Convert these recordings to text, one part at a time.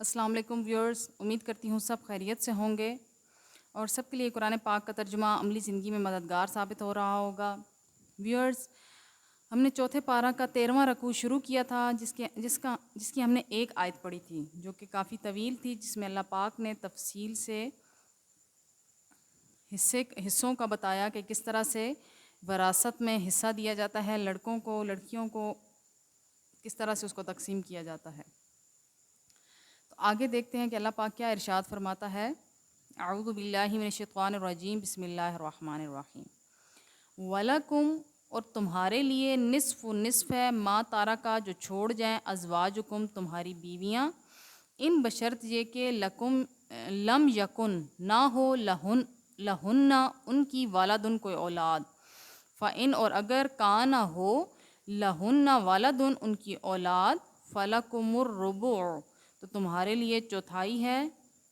السلام علیکم ویورز، امید کرتی ہوں سب خیریت سے ہوں گے اور سب کے لیے قرآن پاک کا ترجمہ عملی زندگی میں مددگار ثابت ہو رہا ہوگا۔ ویورز، ہم نے چوتھے پارہ کا 13واں رکوع شروع کیا تھا جس کی ہم نے ایک آیت پڑھی تھی جو کہ کافی طویل تھی، جس میں اللہ پاک نے تفصیل سے حصوں کا بتایا کہ کس طرح سے وراثت میں حصہ دیا جاتا ہے، لڑکوں کو لڑکیوں کو کس طرح سے اس کو تقسیم کیا جاتا ہے۔ تو آگے دیکھتے ہیں کہ اللہ پاک کیا ارشاد فرماتا ہے۔ اعوذ باللہ من الشیطان الرجیم، بسم اللہ الرحمن الرحیم۔ وَلَكُمْ، اور تمہارے لیے نصف ہے ما تارکا جو چھوڑ جائیں ازواجکم تمہاری بیویاں، ان بشرط یہ کہ لم یکن نہ ہو لہن ان کی والدن کوئی اولاد، فَإِنْ اور اگر کان ہو لہن والدن ان کی اولاد، فَلَكُمُ الرُّبُعُ تو تمہارے لیے چوتھائی ہے،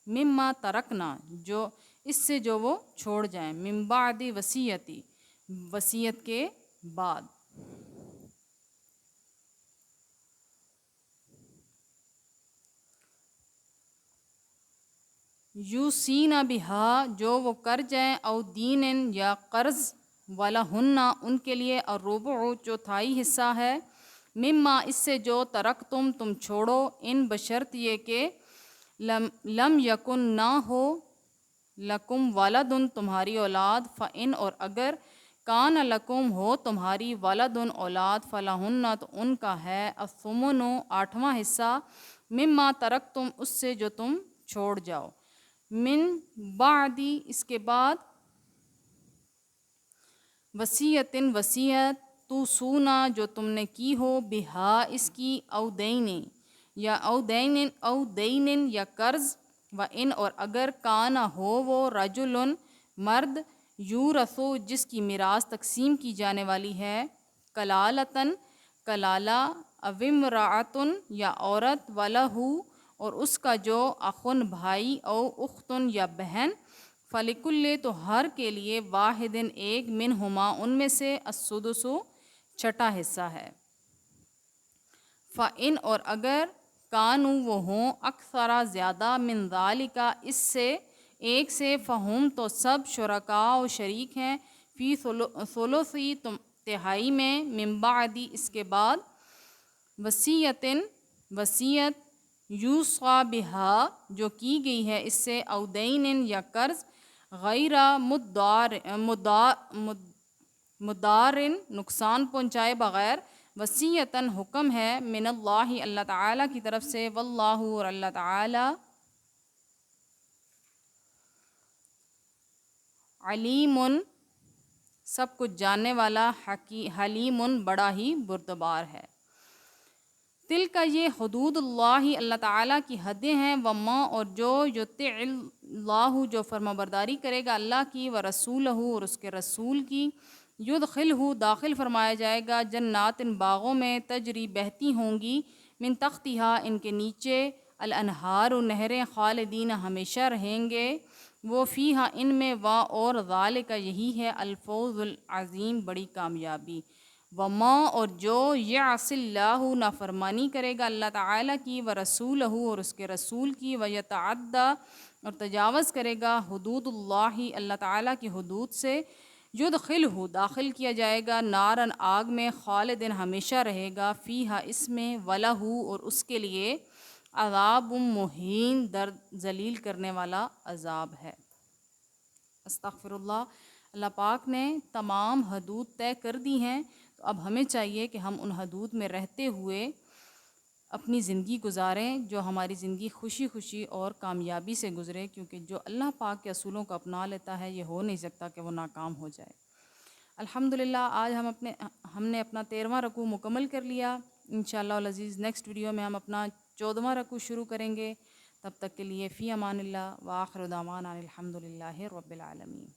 مما ترکنا جو اس سے جو وہ چھوڑ جائیں، من بعد وصیتی وصیت کے بعد۔ یوسینا بہا جو وہ کر جائیں، او دین یا قرض، ولہن ان کے لیے الربع چوتھائی حصہ ہے، مما اس سے جو ترک تم چھوڑو، ان بشرط یہ کہ لم یکن نہ ہو لکم ولدن تمہاری اولاد، فإن اور اگر کان لکم ہو تمہاری ولدن اولاد، فلہن تو ان کا ہے الثمن آٹھواں حصہ، مما ترک تم اس سے جو تم چھوڑ جاؤ، من بعدی اس کے بعد، وصیتن وصیت، تو سونا جو تم نے کی ہو، بہا اس کی، او دین یا قرض، و ان اور اگر کانا ہو وہ رجلن مرد، یورثو جس کی میراث تقسیم کی جانے والی ہے، کلالتن کلالہ، اوامرأتن یا عورت، ولہو اور اس کا جو اخن بھائی، او اختن یا بہن، فلکل تو ہر کے لیے، واحدن ایک، منہما ان میں سے، السدس چھٹا حصہ ہے۔ فإن اور اگر کانو وہ ہوں، اکثرا زیادہ، من ذالک اس سے ایک سے، فہم تو سب، شرکاء و شریک ہیں، فی ثلثی تہائی میں، من بعدی اس کے بعد، وصیتن وصیت، یوصی بہا جو کی گئی ہے اس سے، او دین یا قرض، غیر مدارن نقصان پہنچائے بغیر، وصیتاً حکم ہے، من اللہ اللہ تعالیٰ کی طرف سے، واللہ اور اللہ تعالیٰ، علیم سب کچھ جاننے والا، حلیم بڑا ہی بردبار ہے۔ تل کا یہ حدود اللہ اللہ تعالیٰ کی حدیں ہیں، وما اور جو یطع اللہ جو فرما برداری کرے گا اللہ کی، ورسولہ اور اس کے رسول کی، یدخلہ داخل فرمایا جائے گا، جنات باغوں میں، تجری بہتی ہوں گی، من تحتہا ان کے نیچے، الانہار نہریں، خالدین ہمیشہ رہیں گے وہ فیہا ان میں، اور ذالک یہی ہے الفوز العظیم بڑی کامیابی۔ وما اور جو یعص اللہ نافرمانی کرے گا اللہ تعالیٰ کی، ورسولہ اور اس کے رسول کی، ویتعدی اور تجاوز کرے گا، حدود اللہ اللہ تعالیٰ کی حدود سے، یدخلہ داخل کیا جائے گا، نارن آگ میں، خالدن ہمیشہ رہے گا، فیہا اس میں، ولہ اور اس کے لیے، عذاب مہین درد ذلیل کرنے والا عذاب ہے۔ استغفر اللہ۔ اللہ پاک نے تمام حدود طے کر دی ہیں، تو اب ہمیں چاہیے کہ ہم ان حدود میں رہتے ہوئے اپنی زندگی گزاریں، جو ہماری زندگی خوشی خوشی اور کامیابی سے گزرے، کیونکہ جو اللہ پاک کے اصولوں کو اپنا لیتا ہے یہ ہو نہیں سکتا کہ وہ ناکام ہو جائے۔ الحمدللہ آج ہم نے اپنا 13واں رکوع مکمل کر لیا۔ انشاءاللہ العزیز نیکسٹ ویڈیو میں ہم اپنا 14واں رکوع شروع کریں گے۔ تب تک کے لیے فی امان اللہ، وآخر دعوانا الحمدللہ رب العالمین۔